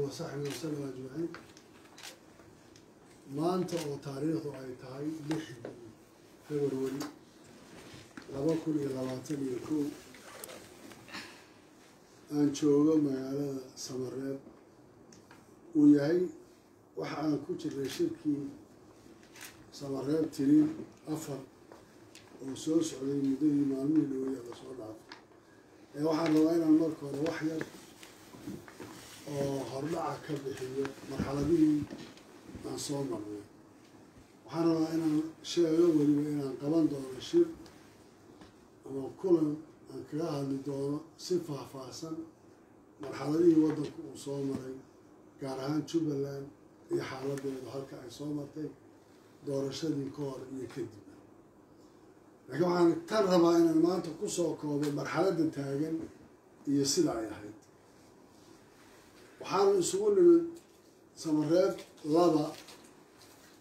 وصحبه وسلم أجمعين. maanta oo taariikhdu ay tahay 6 February 2021 aan joogo magaalada Samareeb uu yahay waxa aan ku jiray shirkii Samareeb tirin 4 oo soo socday muddadii maalmihii dhowaa la soo dhaafay waxaan rabaa inaan marka hore wax yar oo hordhaca ka bixiyo marxaladihii aan soo marnay waxaan rabaa inaan sheego weliba inaan qaban doono shir ama kulan aan kaga hadli doono si faahfaahsan marxaladihii waddanku uu soo maray gaar ahaan Jubbaland iyo xaaladeedu halka ay soo martay doorashadii ka hor iyo kadib laakiin waxaan tan rabaa inaan maanta ku soo koobo marxaladda taagan iyo sida ay ahayd waxaan isugu nimid Samareeb 2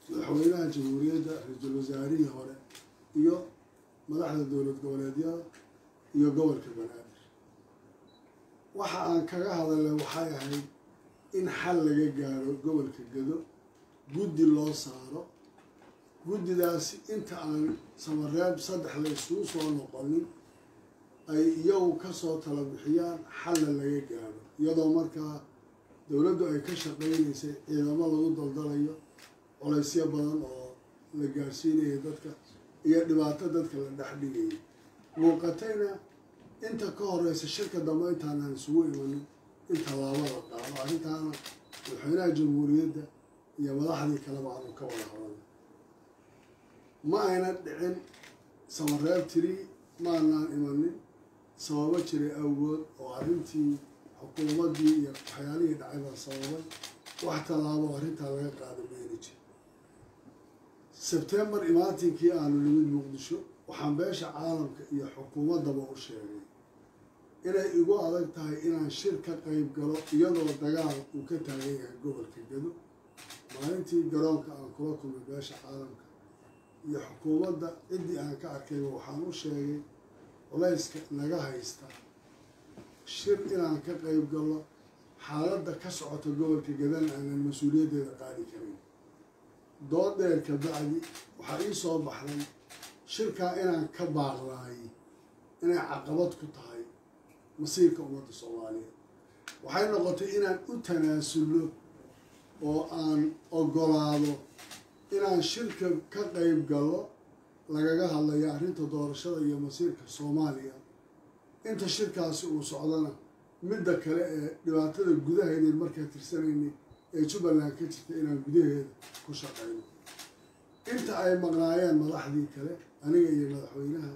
madaxweynaha jamhuuriyadda ra'iisul wasaarihii hore iyo madaxda dowlad goboleedyada iyo gobolka Banaadir waxa aan kaga hadalay waxay ahayd in xal laga gaaro gobolka Gado guddi loo saaro guddidaasi inta aan Samareeb 3 la isugu soo noqonin ay iyagu ka soo tala bixiyaan xal laga gaaro iyadoo markaa dowladdu ay ka shaqeynaysay ciidamada lagu daldalayo culaysyo badan oo la gaarsiinayo dadka iyo dhibaato dadka la dhaxdhigay muuqatayna inta ka horeysa shirka dambe intaan aan isugu imanin inta laabada qaado arrintaana madaxweynaha jamhuuriyadda iyo madaxdii kaleba aanu ka wada hadalnay ma ayna dhicin Samareeb tiri ma aanan imanin sababo jiray awgood oo arrintii xukuumaddii iyo waxyaalihii dhacay baa sababay wax tallaabo arrintaa laga qaaday mayna jirin September imaatinkii aanu nimid Muqdisho waxaan beesha caalamka iyo xukuumaddaba u sheegay inay igu adag tahay inaan shir ka qayb galo iyadoo dagaal uu ka taagan yahay gobolka Gado maalintii garoonka aan kula kulmay beesha caalamka iyo xukuumadda ciddii aan ka arkayba waxaan u sheegay culayska naga haysta shir inaan ka qayb galo xaaladda ka socota gobolka Gadana aanan mas-uuliyaddeeda qaadi karin dood dheer ka bacdi waxaa ii soo baxday shirkaa inaan ka baaqdaay inay caqabad ku tahay masiirka ummadda Soomaaliyeed waxay noqotay inaan u tanaasulno oo aan ogolaado inaan shirka ka qayb galo lagaga hadlayo arrinta doorashada iyo masiirka Soomaaliya inta shirkaasi uu socdana midda kale ee dhibaatada gudaheeda markaa tirsanaynay ee Jubbaland ka jirta inaan gudaheeda ku shaqeyno inta ay maqnaayeen madaxdii kale aniga iyo madaxweynaha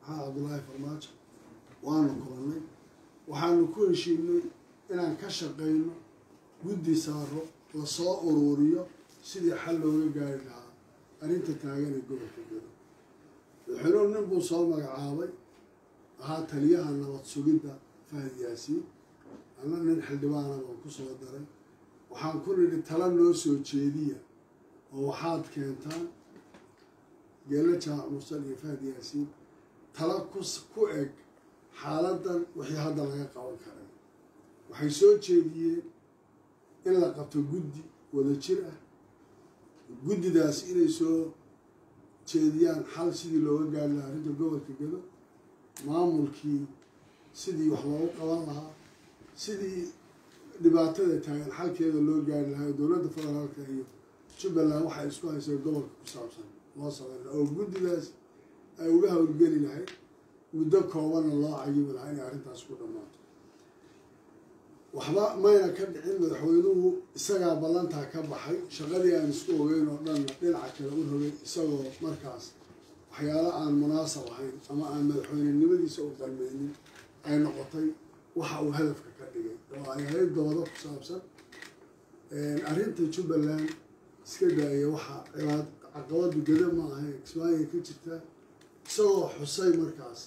Cabdullaahi Farmaajo waanu kulannay waxaanu ku heshiinay inaan ka shaqeyno guddi saaro la soo ururiyo sidii xal looga gaari lahaa arrinta taagan ee gobolka Gado madaxweynuhu nin buu soo magacaabay ahaa taliyaha nabad sugidda Fahad Yaasiin ana nin xildhibaana oo ku soo daray waxaan ku nidhi tala noo soo jeediya oo waxaad keentaan Geela Jamac Mursal iyo Fahad Yaasiin tala ku eg xaaladdan wixii hadda laga qaban karay waxay soo jeediyeen in la qabto guddi wada jir ah guddidaasi inay soo jeediyaan xal sidii looga gaari lahaa arrinta gobolka Gado maamulkii sidii wax loogu qaban lahaa sidii dhibaatada taagan xalkeeda loo gaari lahaa dowladda federaalka iyo Jubbaland waxay isku haysay gobolka ku saabsan loo sameeyo oo guddidaas ay uga howlgeli lahayd muddo koobanna loo cayibi lahaa inay arrintaas ku dhammaato waxba mayna ka dhicin madaxweynuhu isagaa ballantaa ka baxay shaqadii aan isku ogeyn oo dhan dhinaca kale u rogay isagoo markaas waxyaalo aan munaasab ahayn ama aan madaxweynenimadiisa u qalmeynin ay noqotay waxa uu hadafka ka dhigay oo ay ahayd doodo ku saabsan arrinta Jubbaland iska daaya waxa caqabadu Gado ma ahayn Kismaayo ka jirta isagoo xusay markaas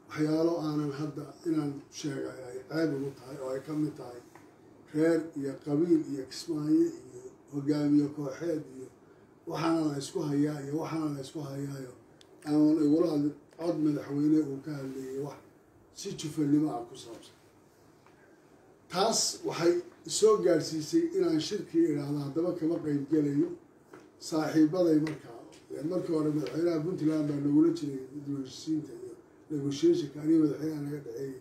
waxyaalo aanan hadda inaan sheegay ay ceeb ugu tahay oo ay ka mid tahay reer iyo qabiil iyo Kismaayo iyo hogaamiye kooxeed iyo waxaana la isku hayaa iyo waxaana la isku hayaayo aan igula hadlin cod madaxweyne uu ka hadlayay wax si jufannimo ah ku saabsan taas waxay soo gaarsiisay inaan shirkii idhaahdo haddaba kama qayb gelayo saaxiibaday markii hore madaxweynaha puntland baa nagula jiray dibheshiisiinta iyo negotiationka aniga madaxweynaha naga dhexeeyay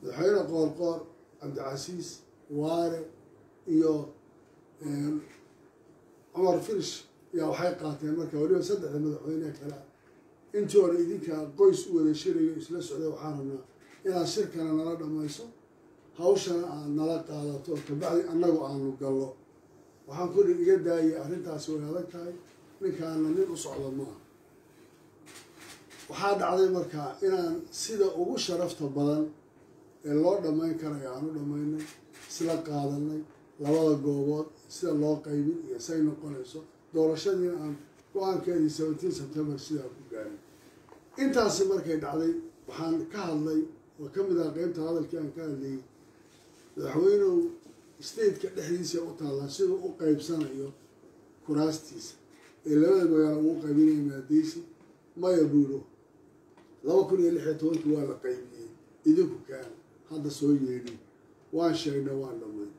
madaxweyne qoorqoor cabdicasiis waare iyo cumar filish yaa waxay qaateen marka waliba saddexda madaxweyneha kale intii hore idinka qoys u wada shirayo isla socday waxaan rabnaa inaad shirkana nala dhammayso hawshana aad nala qaadato kabacdi annagu aanu gallo waxaan ku iga daayay arrintaasi way adag tahay ninkaana nin u socdo maaha waxaa dhacday markaa inaan sida ugu sharafta badan ee loo dhammayn karayo aan u dhammaynay isla qaadanay labada goobood sida loo qaybin iyo say noqonayso doorashadiina aan go-aankeedii 17 September sidaa ku gaaray intaasi markay dhacday waxaan ka hadlay oo ka mid ah qaybta hadalkii aan ka hadlayay madaxweynuhu stateka dhexdiisa u taallaa siduu u qaybsanayo kuraastiisa ee labada magaalo ugu qaybinaya maadaysi maya buuro 2016 waa la qaybiyey idinku kaan hadda soo yeedhin waan sheegnay waan dhammayn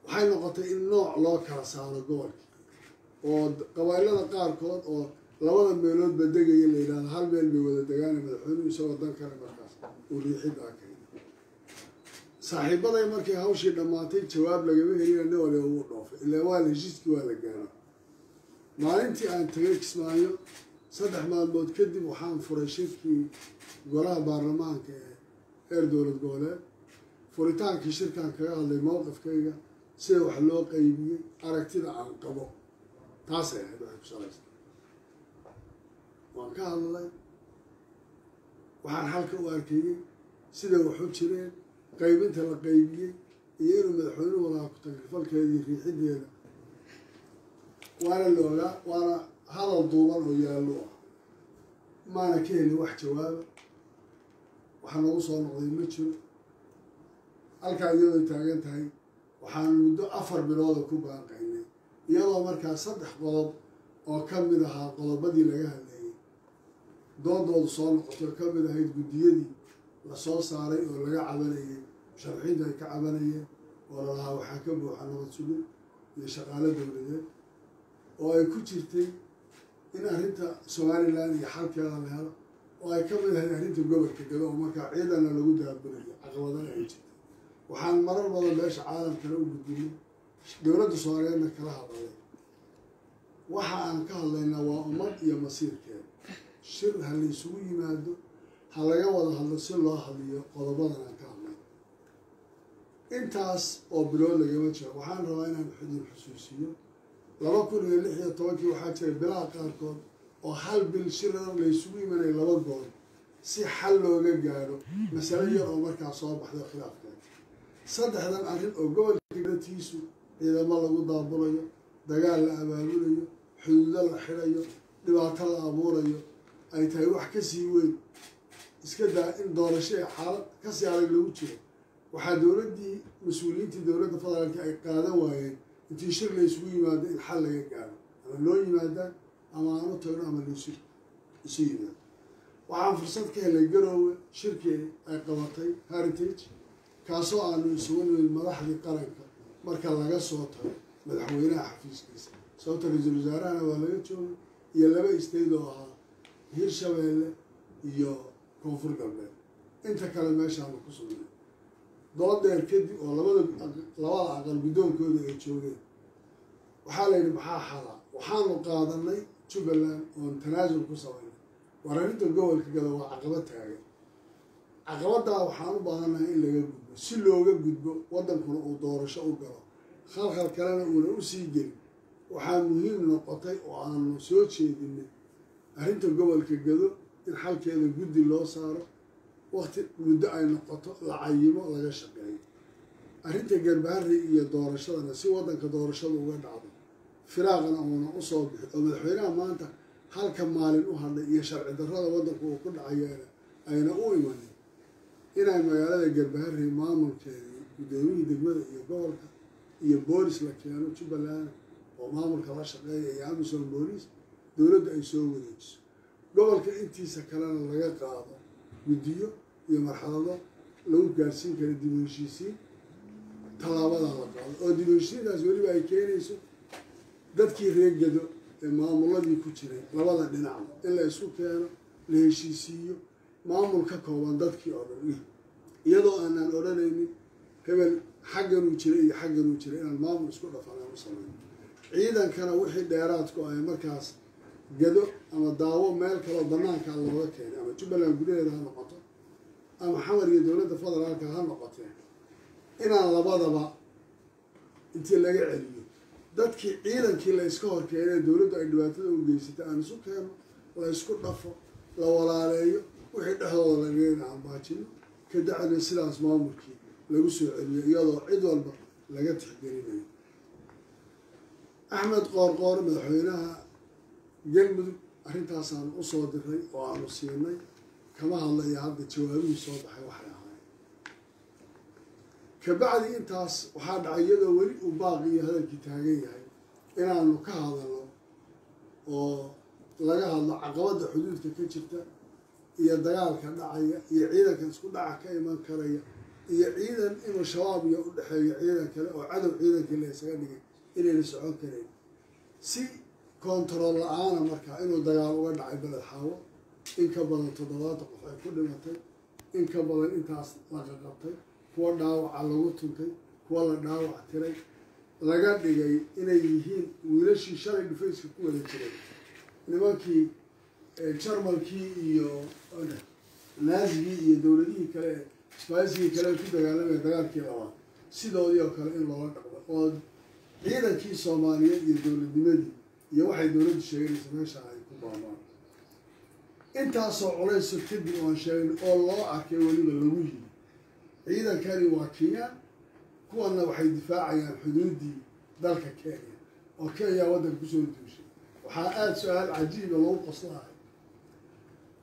waxay noqotay in nooc loo kala saaro gobolkii oo qabailada qaarkood oo labada meelood ba degaya la yidhahdo hal meel bay wada degaana madaxweynuhu isagoo dan kale markaas uu riixiddaa keenay saaxiibaday markay hawshii dhammaatay jawaab lagama helina nin waliba wuu dhoofay ilaa waa la heshiiskii waa la gaaray maalintii aan tagay Kismaayo 3 maalmood kadib waxaan furay shirkii golaha baarlamaanka ee heer dowlad goboleed furitaankii shirkaan kaga hadlay mowqifkayga sida wax loo qaybiyey aragtida aan qabo taasay ahayd waxay ku salaysan waan ka hadlay waxaan halka u arkayey sida waxu jireen qaybinta la qaybiyey iyo inuu madaxweynuhu walaa ku tagrifalkeedii riixideeda waana la ogaa waana hadal duuban oo yaallo ah maana ka helin wax jawaaba waxaa nagu soo noqday ma jiro halkaa iyadoo taagan tahay waxaan muddo 4 bilooda ku baaqaynay iyadoo markaa 3 qodob oo ka mid ahaa qodobadii laga hadlayay doodoodu soo noqotay oo ka mid ahayd guddiyadii la soo saaray oo laga cabanayay sharxiinta ay ka cabanayeen oo lalahaa waxaa ka buuxa nabad sugid iyo shaqaale dowladeed oo ay ku jirtay in arrinta Somaliland iyo xalkeeda la helo oo ay ka mid ahayd arrinta gobolka Gado oo markaa ciidana lagu daabulayo caqabadaha ay jirtay waxaan marar badan meesha caalamkana u gudbiyey dowladda Soomaaliyeedna kala hadlay waxa aan ka hadlaynaa waa ummad iyo masiirkeeda shir ha la isugu yimaado ha laga wada hadlo si loo hadliyo qodobadan aan ka hadlay intaas oo bilood lagama jiro waxaan rabaa inaan idin xusuusiyo 2016 waxaa jiray bilaha qaarkood oo hal bil shirar la isugu imanay 2 goor si xal looga gaaro mas'alo yar oo markaa soo baxday khilaafkeeda saddexdan arrin oo gobolka Galatiisu ciidamo lagu daabulayo dagaal la abaabulayo xuduudo la xirayo dhibaato la abuurayo ay tahay wax ka sii weyn iska daa in doorasho ee xaalad ka sii adag lagu jiro waxaa dowladdii mas-uuliyiintii dowladda federaalka ay qaadan waayeen intii shir la isugu yimaado in xal laga gaaro ama loo yimaadaan ama aan u tagno ama isu yimaado waxaan fursad ka helay Garoowe shirkii ay qabatay Heritage kaasoo aanu isugu nimid madaxdii qaranka marka laga soo tago madaxweynaha xafiiskiisa sababta ra'iisul wasaarahana waa laga joogay iyo 2 isteed oo ahaa Hirshabeelle iyo Koonfur Galbeed inta kale meeshaanu ku sugnay dood dheer kadib oo labada aqal guddoonkooda ay joogeen waxaa la yidhi maxaa xala waxaanu qaadanay Jubbaland oon tanaasul ku samaynay war arrinta gobolka Gado waa caqabad taagan caqabaddaa waxaan u baahannahay in laga gudbo si looga gudbo waddankuna uu doorasho u galo khalkhal kalena uuna u sii gelin waxaa muhiim noqotay oo aanu soo jeedinay arrinta gobolka Gado in xalkeeda guddi loo saaro waqti muddo ay noqoto la cayimo laga shaqeeyo arrinta Garbaharre iyo doorashadana si waddanka doorashada uga dhacdo firaaqana uuna u soo bixin oo madaxweynaha maanta halka maalin u hadlay iyo sharci darrada waddanku uu ku dhacayeena ayna u imanin inay magaalada Garbaharre maamulkeedii gudoomiyihii degmada iyo gobolka iyo boolis la keeno Jubbaland oo maamulka la shaqeeya iyo amisom boolis dowladda ay soo wareejiso gobolka intiisa kalena laga qaado guddiyo iyo marxalado lagu gaarsiin kara dib u heshiisiin tallaabadaa la qaado oo dib u heshiintaas weliba ay keenayso dadkii reer Gedo ee maamuladii ku jiray labada dhinacba in la isku keeno la heshiisiiyo maamul ka kooban dadkii oo dhan iyadoo aanan odhanaynin hebel xagganuu jiray iyo xagganuu jiray inaan maamul isku dhafanaan u samayno ciidankana wixii dheeraadku ay markaas Gedo ama daawo meel kaloo bannaankaa looga keenay ama Jubbaland gudaheeda ha noqoto ama xamar iyo dowladda federaalka ha noqotee inaan labadaba intii laga celiyo dadkii ciidankii la iska hor keenay dowladdu ay dhibaatada u geysatay aan isu keeno la isku dhafo la walaaleeyo wixii dhexdooda lagayna aan baajino ka dacna sidaas maamulkii lagu soo celiyo iyadoo cid walba laga tixgelinayo Axmed Qoorqoor madaxweynaha galmudug arrintaasaan u soo diray oo aanu siinay kama hadlaya hadda jawaabihii soo baxay waxay ahaayeen kabacdi intaas waxaa dhacay iyadoo weli uu baaqi iyo hadalkii taagan yahay inaanu ka hadalno oo laga hadlo caqabadda xuduudka ka jirta iyo dagaalka dhacaya iyo ciidanka isku dhaca ka iman karaya iyo ciidan inuu shabaab iyo u dhexeeyo ciidan kale oo cadow ciidankii la isaga dhigay inayna socon karayn si kontarool la-aana markaa inuu dagaal uga dhacay beled xaawo in ka badan 70 qof ay ku dhimatay in ka badan intaas laga qabtay kuwa dhaawaca lagu tuntay kuwa la dhaawac tiray laga dhigay inay yihiin wiilashii shalay dhufayska ku wada jiray nimankii jarmalkii iyo naazigii iyo dowladihii kale isbahaysigii kale ku dagaalamaya dagaalkii labaad sidoodii oo kale in loola dhaqmo oo ciidankii Soomaaliyeed iyo dowladnimadii iyo waxay dowladdu sheegaysaa meesha ay ku baabaan intaasoo culays kadib oo sheegay oo loo arkay weliba lagu yiri ciidankani waa Kenya kuwana waxay difaacayaan xuduudii dalka Kenya oo Kenya waddanka ku soo duushay waxaa aad su'aal cajiib ah loo qoslay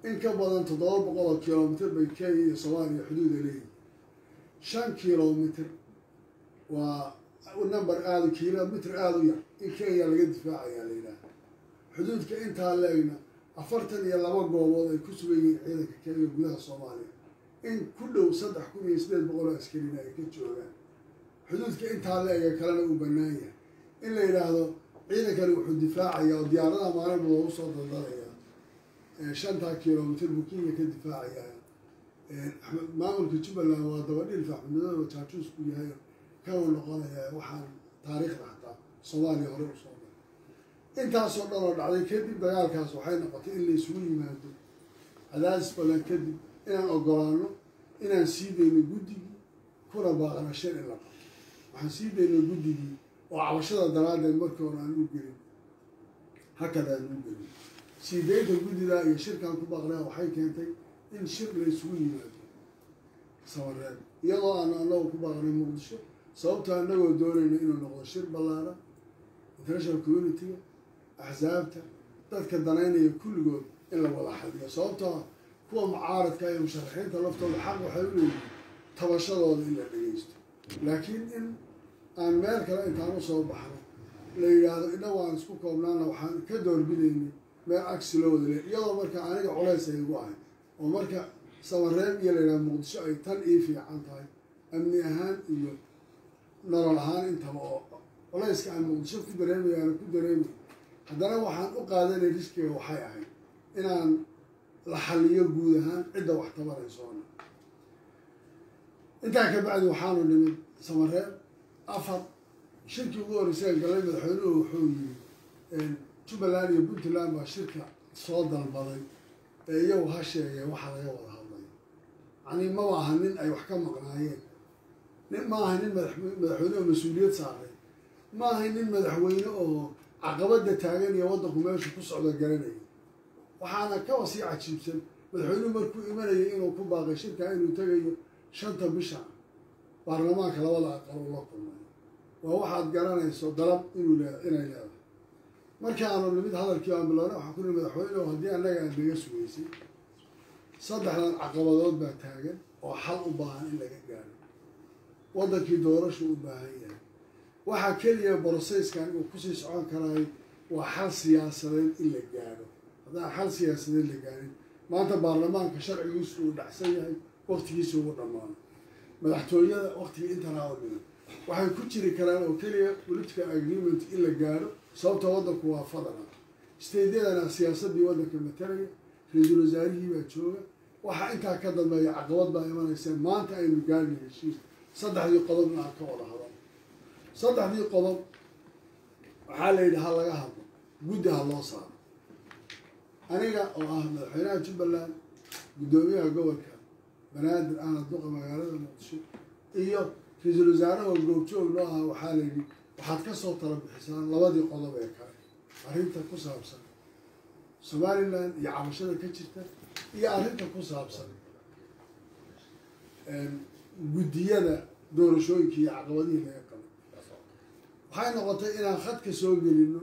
in ka badan 700 kilomitir bay Kenya iyo Soomaaliya xuduud leeyihiin 5 kilomitir waa number aad kilomitir aad u yar in Kenya laga difaacayaa leeyahay xuduudka intaa leeyna 42 goobood ay ku sugan yihiin ciidanka Kenya gudaha Soomaaliya in ku dhow 3800 askari ay ka joogaan xuduudka intaa leeyahay kalena u bannaan yahay in la yiraahdo ciidankani wuxuu difaacayaa diyaaradaha maalin loogu soo daldalaya 5 kilomitir buu Kenya ka difaacayaa maamulka Jubbaland waa dabadhil fahmidooda oo jaajuus ku yahay كانوا نقولها وحن تاريخنا حتى صومالي هرب صومالي أنت أصلا نرد عليه كذب دجال كاس وحين نقطة اللي يسوي ما يدو هذا أسبلا كذب إن أقرانه إن نسيب إن جودي كنا باغنا شيء إلا وحنسيب إن جودي وعشرة درجة المركب عن نوجري هكذا نوجري سيدات الجودي لا يشرك عن كباغنا وحين كانتي إن شرك يسوي ما يدو صورنا يلا أنا كباغنا مقدشة sababta anagoo doonayna inuu noqdo shir ballaaran international community axsaabta dadka danaynaya kulligood in la wada xaliyo sababta kuwa mucaaradka iyo musharaxiinta laftooda xaq waxay u leeyihiin tabashadooda in la dhageysto laakiin in aan meel kale intaan u soo baxno la yidhaahdo innagu aan isku koobnaana waxaan ka doorbidaynay meel agsi loo wada leey iyadoo marka aniga culays ay igu ahay oo marka Samareeb iyo la yidhahdo Muqdisho ay tan ii fiican tahay amni ahaan iyo nolol ahaan intaba oo culayska aan Muqdisho ku dareemayaan ku dareemay haddana waxaan u qaadanay riskiga waxay ahayd inaan la xaliyo guud ahaan cidda wax tabarayso intaa ka bacdi waxaanu nimid Samareeb afar shirkii ugu horreysay galay madaxweynuhu wuxuu yiri Jubbaland iyo Puntland baa shirka soo dalbaday iyagu ha sheegay waxa laga wada hadlay ani ma aha nin ay wax ka maqnaayeen ما هن مدحوينه مسؤولية صاري ما هن مدحوينه أو عقبات تاجن يوضح ماشي كوس على الجرني وحنا كوسي عشيبسن مدحوينه مركو إيمانه إنه كوب باقي شركة إنه تجي شنطة بشع برلمان كلا ولا قال الله كله وواحد جراني يسوي ضرب إنه لا مركانه اللي بيد هذا الكلام بالله وحكون مدحوينه وهدي أنا جا بيسويسي صدق عقبات بتاجن وحل وبان إلا جراني waddankii doorasho u baahan yahay waxa kaliya process-kan uu ku sii socon karay waa xal siyaasadeed in la gaaro haddii xal siyaasadeed la gaarin maanta baarlamaanka sharcigiisu uu dhacsan yahay waqtigiisu uu dhammaan madaxtooyada waqtigii intanaa oo dhiman waxay ku jiri karaan oo keliya political agreement in la gaaro sababta waddanku waa fadana steedyadana siyaasaddii waddanka matalaya ra-iisul wasaarihii baa jooga waxaa intaa ka dambeeya caqabad baa imanaysa maanta aynu gaarna heshiis saddexdii qodobna aan ka wada hadal saddexdii qodob waxaa la yidhi ha laga hadlo guddi ha loo saaro aniga oo ah madaxweynaha jubbaland guddoomiyaha gobolka banaadir ahna duqa magaalada muqdisho iyo ra-iisul wasaaraha oo goobjoog noo aha waxaa la yidhi waxaad ka soo tala bixisaan labadii qodob ee kale arrinta ku saabsan somaliland iyo cabashada ka jirta iyo arrinta ku saabsan guddiyada doorashooyinka iyo caqabadihii laga qabo waxay noqotay inaan khadka soo gelino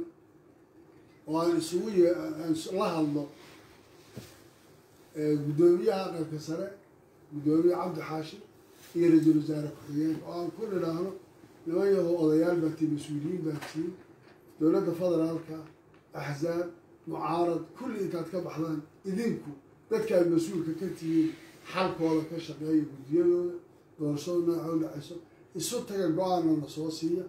oo aan isugu aan la hadlo guddoomiyaha aqalka sare guddoomiye cabdi xaashi iyo ra-iisul wasaare ku-xigeenka oo aan ku nidhaahno niman yahow odayaal baa tii mas-uuliyiin baa tii dowladda federaalka axzaab mucaarad kulli intaad ka baxdaan idinku dadkaad mas-uulka ka tihiin xalkooda ka shaqeeya guddiyadooda doorashada nooca u dhacayso isu taga go-aanna na soo siiya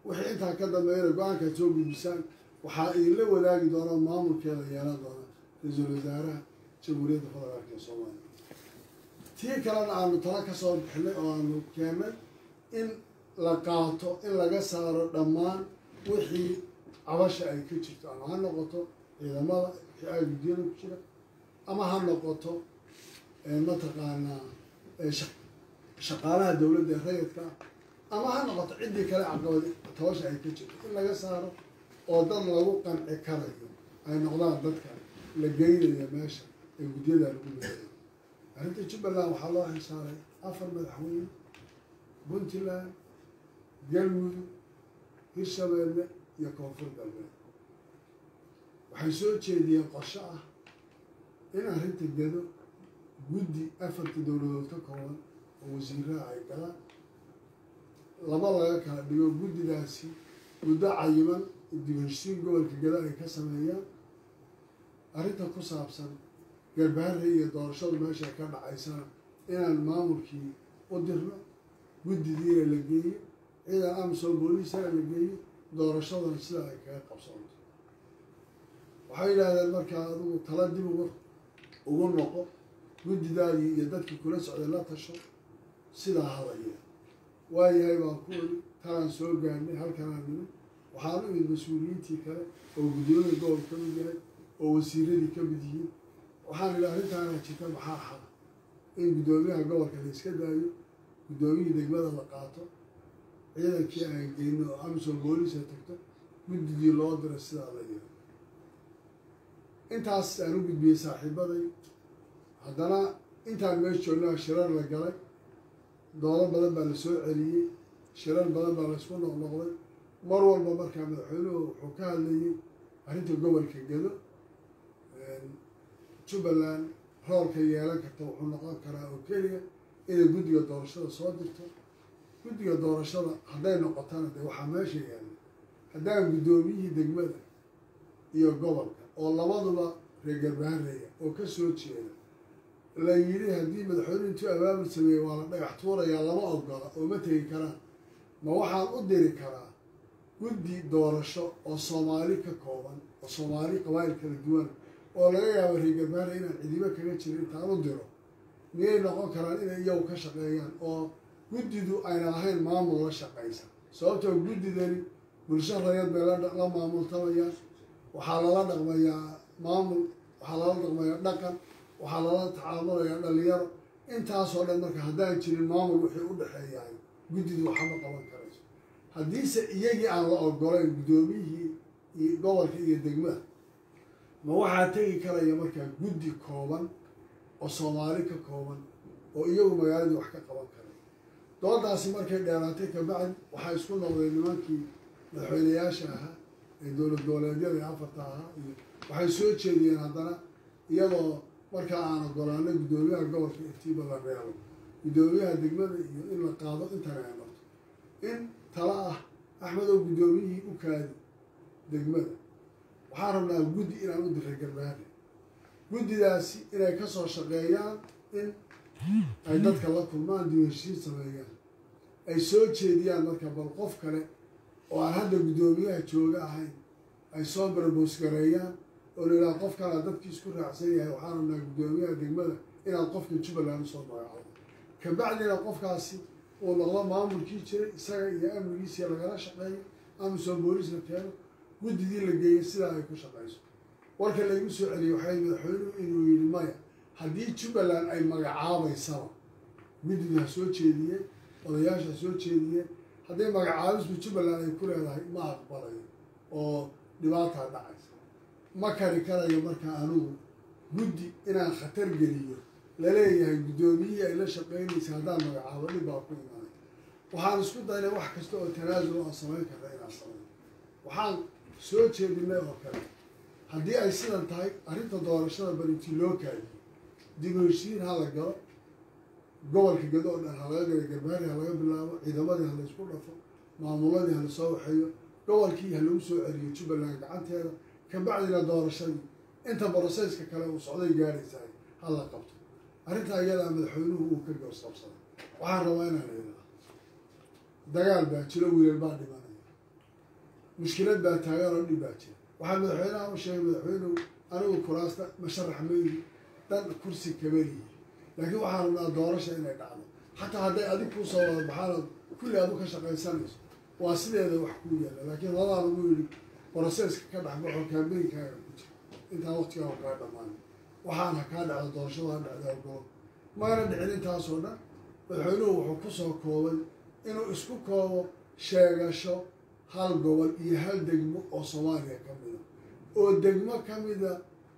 wixii intaa ka dambeeyana go-aankaad soo gudbisaan waxaa idinla wadaagi doonaa maamulkeeda yeelan doona ra-iisul wasaaraha jamhuuriyadda federaalka ee soomaaliya tii kalena aanu tala ka soo bixinay oo aanu keennay in la qaato in laga saaro dhammaan wixii cabasha ay ka jirto ama ha noqoto ciidamada wixii ay guddiyada ku jira ama ha noqoto mataqaanaa shaqaalaha dowladda ee rayidka ah ama ha noqoto ciddii kale caqabadi tabasha ay ka jirto in laga saaro oo dad lagu qanci karayo ay noqdaan dadka la geynaya meesha ee guddiyada lagu leeyahay arrinta jubbaland waxaa loo xisaaray 4 madaxweyne puntland galmudug hirshabeelle iyo koonfur galbeed waxay soo jeediyeen qorshe ah in arrinta gedo guddi 4 dowladood ka kooban oo wasiiraha ay galaan laba laga kala dhigo guddidaasi muddo cayiman dib-u-heshiisiin gobolka gedo ay ka sameeyaan arrinta ku saabsan garbaharre iyo doorashadu meesha ka dhacaysana inaan maamulkii u dirno guddidiina la geeyo ciidan amsom booliisana la geeyo doorashadana sida ay kaga qabsoonto waxay yidhaahdeen markaa adigu tala dib ugu noqo guddidaadii iyo dadkii kula socday la tasho sidaa hadaya waayahay baan ku weli talaan soo gaarnay halkanaan nimi waxaan u imid mas-uuliyiintii kale oo guddiyada gobol ka mid yahay oo wasiiradii ka mid yihiin waxaan idhi arrintaana jirta maxaa xala in guddoomiyaha gobolka la iska daayo guddoomiyihii degmada la qaato ciidankii aan geyno oo amsom booliisa tagto guddigii loo diro sidaa la yiro intaas aan u gudbiyey saaxiibaday haddana intaan meesha joognaa shirar la galay doodo badan baa la soo celiyey shirar badan baa laysku noqnoqday mar walba markaa madaxweynuhu wuxuu ka hadlayey arrinta gobolka gedo jubbaland roolka yeelan karta wuxuu noqon karaa oo keliya inay guddiga doorashada soo dirto guddiga doorashada hadday noqotana dee waxaa meesha yaalla haddaan guddoomiyihii degmada iyo gobolka oo labaduba reer garbahareeya oo ka soo jeeda la yidhi haddii madaxweynuhu intuu abaabul sameeyey waa la dhagax tuurayaa lama ogola oo ma tegi karaan ma waxaan u diri karaa guddi doorasho oo soomaali ka kooban oo soomaali qabaa'il kala duwan oo laga yaabo reer garbaharre inaan cidibo kaga jirin intaan u diro miyay noqon karaan inay iyagu ka shaqeeyaan oo guddidu ayna lahayn maamul la shaqaysa sababtoo guddidani bulsho rayad bay la maamultamayaan waxaa lala dhaqmayaa maamul waxaa lala dhaqmayaa dhaqan waxaa lala tacaamulayaa dhalinyaro intaasoo dhan marka haddaan jirin maamul wixii u dhexeeyahay guddidu waxama qaban karayso haddiise iyagii aan la ogolayn guddoomiyihii iyo gobolka iyo degmada ma waxaa tegi karaya markaa guddi kooban oo soomaali ka kooban oo iyagu magaaladii wax ka qaban karay doodaasi markay dheeraatay kabacdi waxaa isku noqdeen nimankii madaxweynayaasha ahaa ee dowlad goboleedyada afarta ahaa iyo waxay soo jeediyeen haddana iyadoo markaa aan ogolaanay guddoomiyaha gobolka iftiiba la reebo guddoomiyaha degmada iyo in la qaado intana ay marto in tala ah axmed oo guddoomiyihii u kaadi degmada waxaan rabnaa guddi inaan u diray garbaharre guddidaasi inay ka soo shaqeeyaan in ay dadka la kulmaan dib u heshiin sameeyaan ay soo jeediyaan marka bal qof kale oo aan hadda guddoomiyaha jooga ahayn ay soo barboos gareeyaan oo la yidhaha qof kalea dadkii isku raacsan yahay waxaan rabnaa guddoomiyaha degmada inaad qofka jubbaland usoo magacdo kabacdina qofkaasi uu noqdo maamulkii jiray isaga iyo amnigiisii lagala shaqeeyo amisom booliis la keeno guddidii la geeyay sidaa ay ku shaqayso warka laygu soo celiyey waxay madaxweynuhu inuu yidhi maya haddii jubbaland ay magacaabaysaba guddidu ha soo jeediyeen odayaasha ha soo jeediyeen hadday magacaabisba jubbaland ay ku leedahay ma aqbalayo oo dhibaataa dhacaysa ma kari karayo marka anugu guddi inaan khatar geliyo laleeyahay guddoomiyihii ay la shaqaynaysa haddaan magacaabo dhib baa ku imaanay waxaan isku daynay wax kasta oo tanaasul aan samayn karna inaan samayno waxaan soo jeedinay oo kale haddii ay sidan tahay arrinta doorashada barintii loo kaadiyo dib u heshiin ha la galo gobolka gado oo dhan ha laga galo garbaari ha laga bilaabo ciidamadii ha laysku dhafo maamuladii ha lasoo waxeeyo gobolkii ha lagu soo celiyo jubbaland gacanteeda kabacdina doorashadii inta broseyska kale uu socday gaaraysahay ha la qabto arrintaa iyadaa madaxweynuhu uu ka goosqabsaday waxaan rabaa inaan idhaa dagaal baa jiro wiilal baa dhimanaya mushkilad baa taagan oo dhib baa jira waxaa madaxweynaha u sheegay madaxweynuhu anigu kuraasta masharax maydi dhan kursi kabaliyi laakiin waxaan rabnaa doorasha inay dhacdo xataa hadday adig kuu soo wada baxaanood kulli adu ka shaqaysanayso waa sideeda wax kuu yaalla laakiin labaa lagu yidhi broseyska ka dhexbaxo kaambeynkaaga ku jira intaan waqtigaa kaa dhammaan waxaan ha kaa dhacdo doorashada ha dhacda ogolo maana dhicin intaasoo dhan madaxweynuhu wuxuu ku soo koobay inuu isku koobo sheegasho hal gobol iyo hal degmo oo soomaaliya ka mida oo degmo ka mida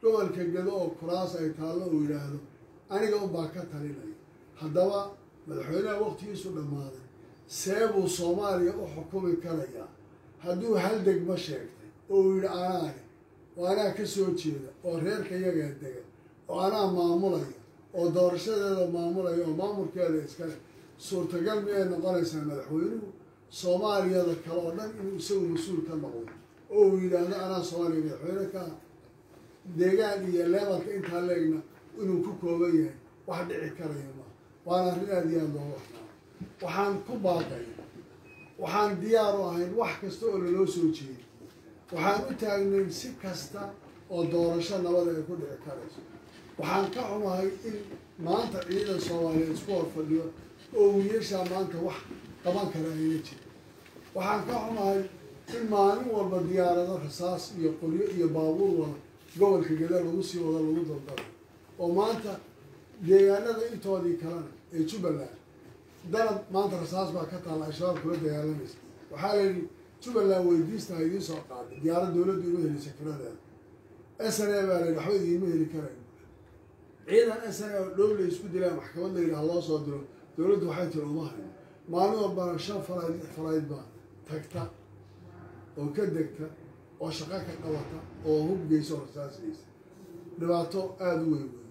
gobolka gado oo kuraas ay taallo uu yidhaahdo aniga unbaa ka talinaya haddaba madaxweynaha waqtigiisu dhammaaday see buu soomaaliya u xukumi karayaa hadduu hal degmo sheegtay oo uu yidhi anaane oo anaa ka soo jeeda oo reerka yagaa dega oo anaa maamulaya oo doorashadeeda maamulaya oo maamulkeeda iskale suurtagal miyay noqonaysaa madaxweynuhu soomaaliyada kale oo dhan inuu isagu mas-uul ka noqdo oo uu yidhaahdo anaa soomaaliya madaxweyne ka deegaan iyo leebalka intaa leegna inuu ku kooban yahay wax dhici karaya maa waana arrin aad iyo aad looga waxnaa waxaan ku baaqay waxaan diyaar u ahayn wax kasta oo laloo soo jeediy waxaan u taagnayn si kasta oo doorasho nabada ay ku dhici karayso waxaan ka xumahay in maanta ciidan soomaaliyeed isku hor fadhiyo oo wiilashaa maanta wax qaban kara ayna jira waxaan ka xumahay in maalin walba diyaarado rasaas iyo qoryo iyo baabuur wada gobolka gada lagu sii wado lagu daldalo oo maanta deegaanada intoodii kalena ee jubbaland dalab maanta rasaas baa ka taalla al-shabaab kula dagaalamaysa waxaa la yidhi jubbaland weydiista ha idiin soo qaaday diyaarad dowladdu ima heli sakaradeeda s n a baa la yidhi waxba idiinma heli karayn ciidan s n a oo dhow la isku dilaa maxkamad la yidhi ha loo soo diro dowladdu waxay tiri uma hayn maalin walbana 5 farayd 6 farayd baa tagta oo ka degta oo shaqo ka qabata oo hubgeysa oo rasaasaysa dhibaato aada u weyn weyn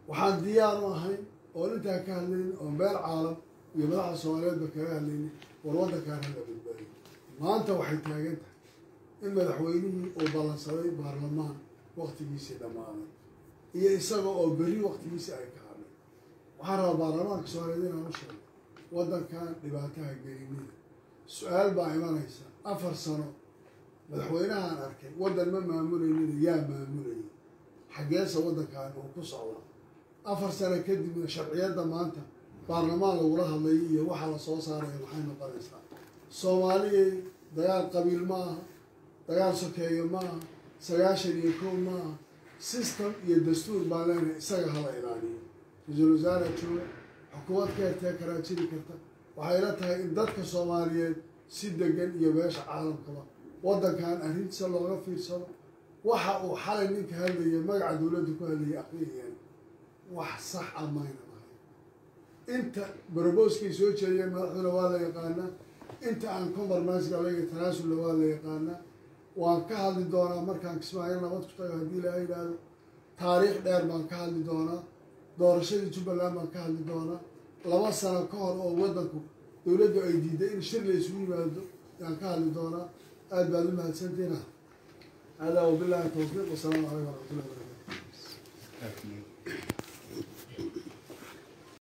waxaan diyaar u ahayn oo intaa ka hadlaynin oo meel caalam iyo madaxda soomaaliyeedba kaga hadlaynin war waddankaan hala badbaadiyo maanta waxay taagan tahay in madaxweynihii uu ballansaday baarlamaan waqtigiisii dhammaaday iyo isaga oo berri waqtigiisii ay ka hadlay waxaan rabaa baarlamaanka soomaaliyeed inaan u sheego waddankan dhibaataha gelinida su-aal baa imanaysa 4 sano madaxweynahaan arkay waddan ma maamulaynin yaa maamulayay xaggeesa waddankan uu ku socdaa 4 sano kadibna sharciyadda maanta baarlamaan lagula hadlayo iyo waxa la soo saaraya maxay noqonaysaa soomaaliyay dagaal qabiil ma aha dagaal sokeeyo ma aha 91 ma aha system iyo dastuur baa leenahay isaga hala ilaaliyo ra-iisul wasaare jooga xukuumad ka hertee karaa jiri karta waxay la tahay in dadka soomaaliyeed si degan iyo beesha caalamkaba waddankan arrintiisa looga fiirsado waxa uu xalay ninka hadlaya magaca dowladda ku hadlayay aqriyayeen wax sax ah mayna ahay inta barobooskay soo jeediyeen madaxduna waa la yaqaanaa inta aan compromise-ga laga tanaasulna waa la yaqaanaa waan ka hadli doonaa markaan kismaayo nabad ku tago haddii la yidhaahdo taariikh dheer baan ka hadli doonaa doorashadii jubbaland baan ka hadli doonaa 2 sano ka hor oo waddanku dowladdu ay diiday in shir la isugu yimaado yaan ka hadli doonaa aad baad u mahadsantiina هذا وبالله التوفيق والسلام عليكم ورحمة الله وبركاته.